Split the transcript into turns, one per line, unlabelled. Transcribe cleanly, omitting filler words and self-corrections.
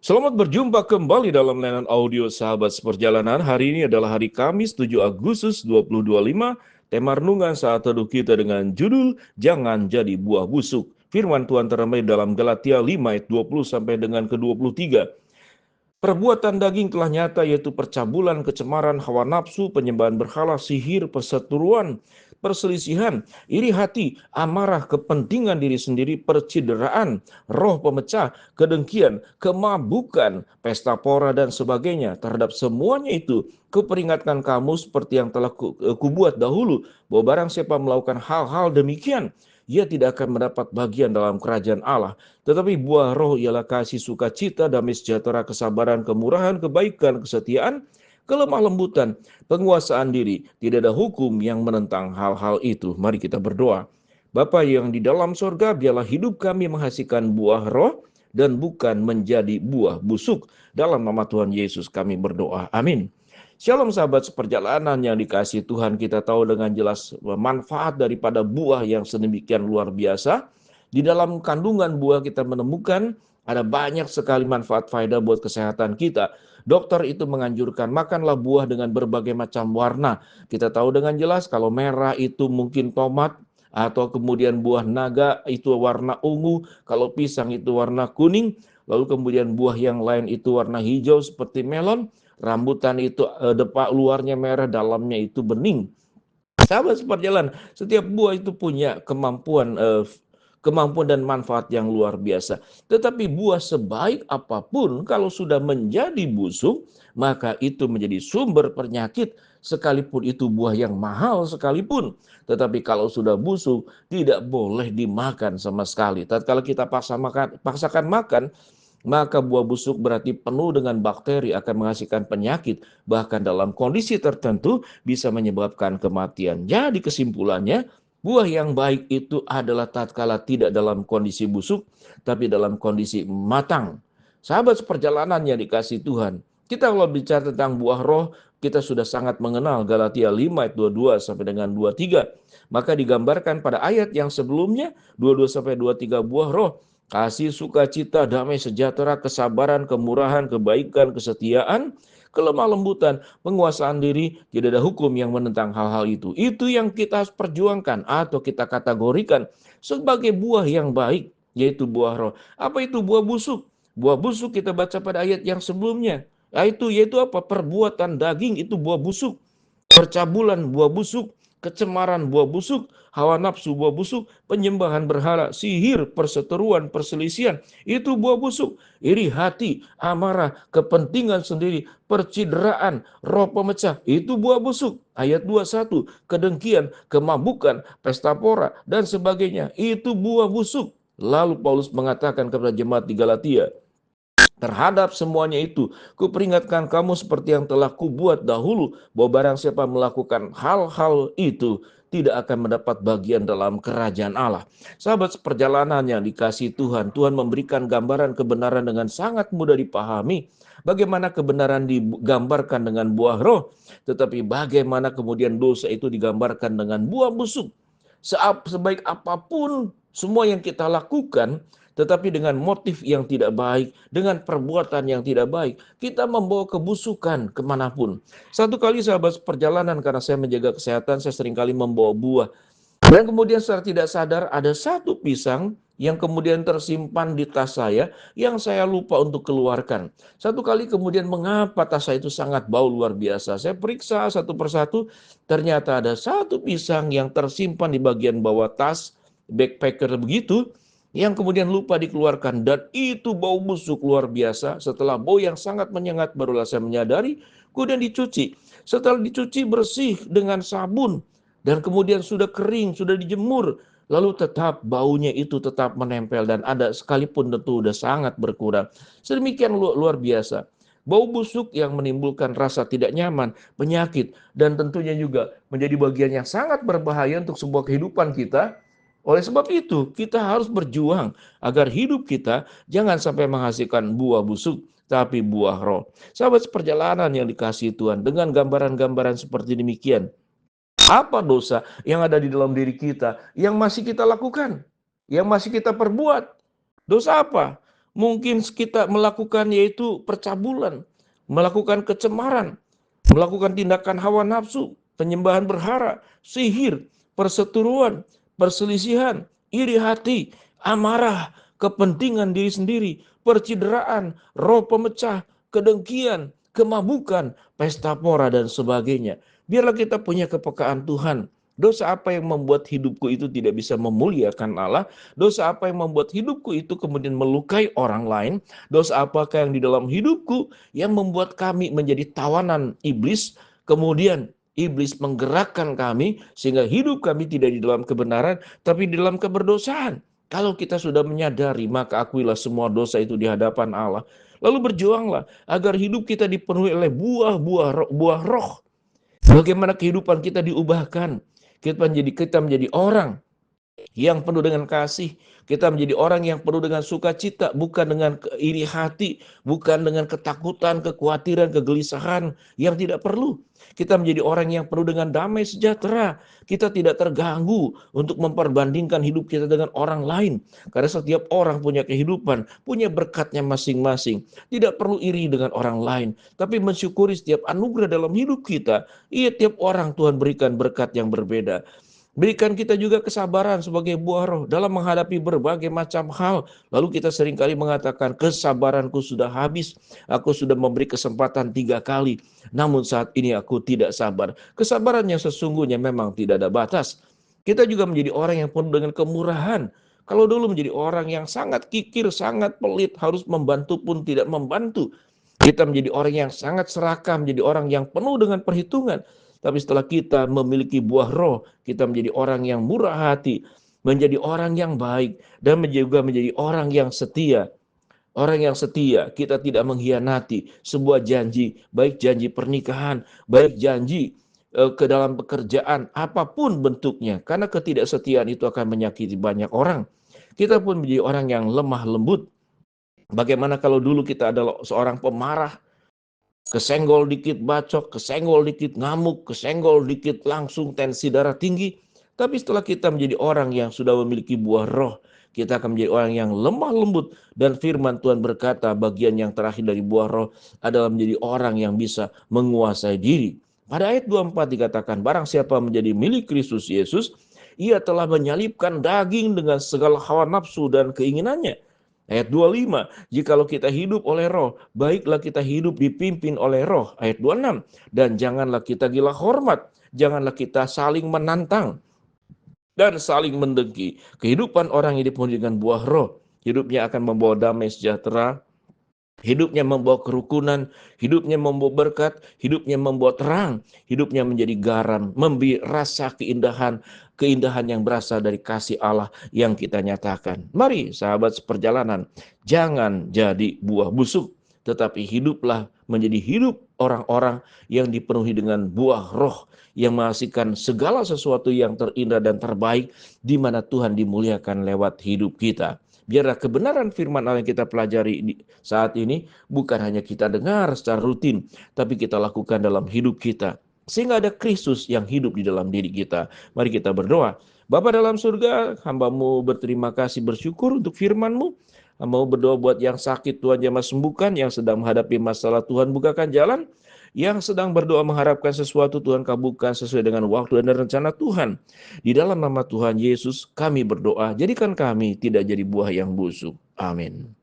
Selamat berjumpa kembali dalam layanan audio Sahabat Seperjalanan. Hari ini adalah hari Kamis 7 Agustus 2025. Tema renungan saat teduh kita dengan judul Jangan Jadi Buah Busuk. Firman Tuhan terambil dalam Galatia 5 ayat 20 sampai dengan ke-23. Perbuatan daging telah nyata, yaitu percabulan, kecemaran, hawa nafsu, penyembahan berhala, sihir, perseteruan, perselisihan, iri hati, amarah, kepentingan diri sendiri, percideraan, roh pemecah, kedengkian, kemabukan, pesta pora, dan sebagainya. Terhadap semuanya itu, kuperingatkan kamu seperti yang telah kubuat dahulu, bahwa barang siapa melakukan hal-hal demikian, ia tidak akan mendapat bagian dalam kerajaan Allah. Tetapi buah roh ialah kasih, sukacita, damai sejahtera, kesabaran, kemurahan, kebaikan, kesetiaan, kelemah lembutan, penguasaan diri. Tidak ada hukum yang menentang hal-hal itu. Mari kita berdoa. Bapa yang di dalam sorga, biarlah hidup kami menghasilkan buah roh dan bukan menjadi buah busuk. Dalam nama Tuhan Yesus kami berdoa. Amin. Shalom sahabat seperjalanan yang dikasihi Tuhan, kita tahu dengan jelas manfaat daripada buah yang sedemikian luar biasa. Di dalam kandungan buah kita menemukan ada banyak sekali manfaat faedah buat kesehatan kita. Dokter itu menganjurkan makanlah buah dengan berbagai macam warna. Kita tahu dengan jelas kalau merah itu mungkin tomat, atau kemudian buah naga itu warna ungu, kalau pisang itu warna kuning, lalu kemudian buah yang lain itu warna hijau seperti melon. Rambutan itu depak luarnya merah, dalamnya itu bening. Sahabat seperjalanan, setiap buah itu punya kemampuan dan manfaat yang luar biasa. Tetapi buah sebaik apapun kalau sudah menjadi busuk, maka itu menjadi sumber penyakit, sekalipun itu buah yang mahal sekalipun. Tetapi kalau sudah busuk, tidak boleh dimakan sama sekali. Tatkala kita paksakan makan, maka buah busuk berarti penuh dengan bakteri, akan menghasilkan penyakit, bahkan dalam kondisi tertentu bisa menyebabkan kematian. Jadi kesimpulannya, buah yang baik itu adalah tatkala tidak dalam kondisi busuk, tapi dalam kondisi matang. Sahabat seperjalanan yang dikasihi Tuhan, kita kalau bicara tentang buah roh, kita sudah sangat mengenal Galatia 5 ayat 22 sampai dengan 23. Maka digambarkan pada ayat yang sebelumnya, 22 sampai 23 buah roh: kasih, sukacita, damai sejahtera, kesabaran, kemurahan, kebaikan, kesetiaan, kelemah lembutan, penguasaan diri. Tidak ada hukum yang menentang hal-hal itu. Itu yang kita harus perjuangkan atau kita kategorikan sebagai buah yang baik, yaitu buah roh. Apa itu buah busuk? Buah busuk kita baca pada ayat yang sebelumnya. Yaitu apa? Perbuatan daging itu buah busuk. Percabulan buah busuk, kecemaran buah busuk, hawa nafsu buah busuk, penyembahan berhala, sihir, perseteruan, perselisihan, itu buah busuk. Iri hati, amarah, kepentingan sendiri, percideraan, roh pemecah, itu buah busuk. Ayat 21, kedengkian, kemabukan, pesta pora, dan sebagainya, itu buah busuk. Lalu Paulus mengatakan kepada jemaat di Galatia, terhadap semuanya itu, kuperingatkan kamu seperti yang telah kubuat dahulu, bahwa barang siapa melakukan hal-hal itu, tidak akan mendapat bagian dalam kerajaan Allah. Sahabat seperjalanan yang dikasihi Tuhan, Tuhan memberikan gambaran kebenaran dengan sangat mudah dipahami. Bagaimana kebenaran digambarkan dengan buah roh, tetapi bagaimana kemudian dosa itu digambarkan dengan buah busuk. Sebaik apapun semua yang kita lakukan, tetapi dengan motif yang tidak baik, dengan perbuatan yang tidak baik, kita membawa kebusukan kemanapun. Satu kali sahabat perjalanan, karena saya menjaga kesehatan, saya seringkali membawa buah. Dan kemudian secara tidak sadar ada satu pisang yang kemudian tersimpan di tas saya, yang saya lupa untuk keluarkan. Satu kali kemudian mengapa tas saya itu sangat bau luar biasa. Saya periksa satu persatu, ternyata ada satu pisang yang tersimpan di bagian bawah tas, backpacker begitu, yang kemudian lupa dikeluarkan, dan itu bau busuk luar biasa. Setelah bau yang sangat menyengat, barulah saya menyadari, kemudian dicuci. Setelah dicuci bersih dengan sabun, dan kemudian sudah kering, sudah dijemur, lalu tetap baunya itu tetap menempel, dan ada sekalipun tentu sudah sangat berkurang. Sedemikian luar biasa. Bau busuk yang menimbulkan rasa tidak nyaman, penyakit, dan tentunya juga menjadi bagian yang sangat berbahaya untuk sebuah kehidupan kita. Oleh sebab itu, kita harus berjuang agar hidup kita jangan sampai menghasilkan buah busuk, tapi buah roh. Sahabat seperjalanan yang dikasihi Tuhan, dengan gambaran-gambaran seperti demikian, apa dosa yang ada di dalam diri kita yang masih kita lakukan, yang masih kita perbuat? Dosa apa? Mungkin kita melakukan yaitu percabulan, melakukan kecemaran, melakukan tindakan hawa nafsu, penyembahan berhala, sihir, perseteruan, perselisihan, iri hati, amarah, kepentingan diri sendiri, percideraan, roh pemecah, kedengkian, kemabukan, pesta pora, dan sebagainya. Biarlah kita punya kepekaan Tuhan. Dosa apa yang membuat hidupku itu tidak bisa memuliakan Allah? Dosa apa yang membuat hidupku itu kemudian melukai orang lain? Dosa apakah yang di dalam hidupku yang membuat kami menjadi tawanan iblis? Kemudian iblis menggerakkan kami sehingga hidup kami tidak di dalam kebenaran, tapi di dalam keberdosaan. Kalau kita sudah menyadari, maka akuilah semua dosa itu di hadapan Allah. Lalu berjuanglah agar hidup kita dipenuhi oleh buah roh. Bagaimana kehidupan kita diubahkan. Kita menjadi orang yang penuh dengan kasih. Kita menjadi orang yang penuh dengan sukacita, bukan dengan iri hati, bukan dengan ketakutan, kekhawatiran, kegelisahan yang tidak perlu. Kita menjadi orang yang penuh dengan damai sejahtera. Kita tidak terganggu untuk memperbandingkan hidup kita dengan orang lain. Karena setiap orang punya kehidupan, punya berkatnya masing-masing. Tidak perlu iri dengan orang lain, tapi mensyukuri setiap anugerah dalam hidup kita. Iya, tiap orang Tuhan berikan berkat yang berbeda. Berikan kita juga kesabaran sebagai buah roh dalam menghadapi berbagai macam hal. Lalu kita seringkali mengatakan, kesabaranku sudah habis. Aku sudah memberi kesempatan 3 kali. Namun saat ini aku tidak sabar. Kesabaran yang sesungguhnya memang tidak ada batas. Kita juga menjadi orang yang penuh dengan kemurahan. Kalau dulu menjadi orang yang sangat kikir, sangat pelit, harus membantu pun tidak membantu. Kita menjadi orang yang sangat serakah, menjadi orang yang penuh dengan perhitungan. Tapi setelah kita memiliki buah roh, kita menjadi orang yang murah hati, menjadi orang yang baik, dan juga menjadi orang yang setia. Orang yang setia, kita tidak mengkhianati sebuah janji, baik janji pernikahan, baik janji ke dalam pekerjaan, apapun bentuknya. Karena ketidaksetiaan itu akan menyakiti banyak orang. Kita pun menjadi orang yang lemah lembut. Bagaimana kalau dulu kita adalah seorang pemarah, kesenggol dikit bacok, kesenggol dikit ngamuk, kesenggol dikit langsung tensi darah tinggi. Tapi setelah kita menjadi orang yang sudah memiliki buah roh, kita akan menjadi orang yang lemah lembut. Dan firman Tuhan berkata, bagian yang terakhir dari buah roh adalah menjadi orang yang bisa menguasai diri. Pada ayat 24 dikatakan, barang siapa menjadi milik Kristus Yesus, ia telah menyalibkan daging dengan segala hawa nafsu dan keinginannya. Ayat 25, jikalau kita hidup oleh roh, baiklah kita hidup dipimpin oleh roh. Ayat 26, dan janganlah kita gila hormat, janganlah kita saling menantang dan saling mendengki. Kehidupan orang yang dipenuhi dengan buah roh, hidupnya akan membawa damai sejahtera, hidupnya membawa kerukunan, hidupnya membawa berkat, hidupnya membawa terang, hidupnya menjadi garam, memberi rasa keindahan, keindahan yang berasal dari kasih Allah yang kita nyatakan. Mari sahabat seperjalanan, jangan jadi buah busuk, tetapi hiduplah menjadi hidup orang-orang yang dipenuhi dengan buah roh, yang menghasilkan segala sesuatu yang terindah dan terbaik, di mana Tuhan dimuliakan lewat hidup kita. Biarlah kebenaran firman Allah yang kita pelajari saat ini bukan hanya kita dengar secara rutin, tapi kita lakukan dalam hidup kita. Sehingga ada Kristus yang hidup di dalam diri kita. Mari kita berdoa. Bapa dalam surga, hamba-Mu berterima kasih, bersyukur untuk firman-Mu. Hamba-Mu berdoa buat yang sakit, Tuhan jamah sembuhkan. Yang sedang menghadapi masalah, Tuhan bukakan jalan. Yang sedang berdoa mengharapkan sesuatu, Tuhan kabulkan sesuai dengan waktu dan rencana Tuhan. Di dalam nama Tuhan Yesus kami berdoa, jadikan kami tidak jadi buah yang busuk. Amin.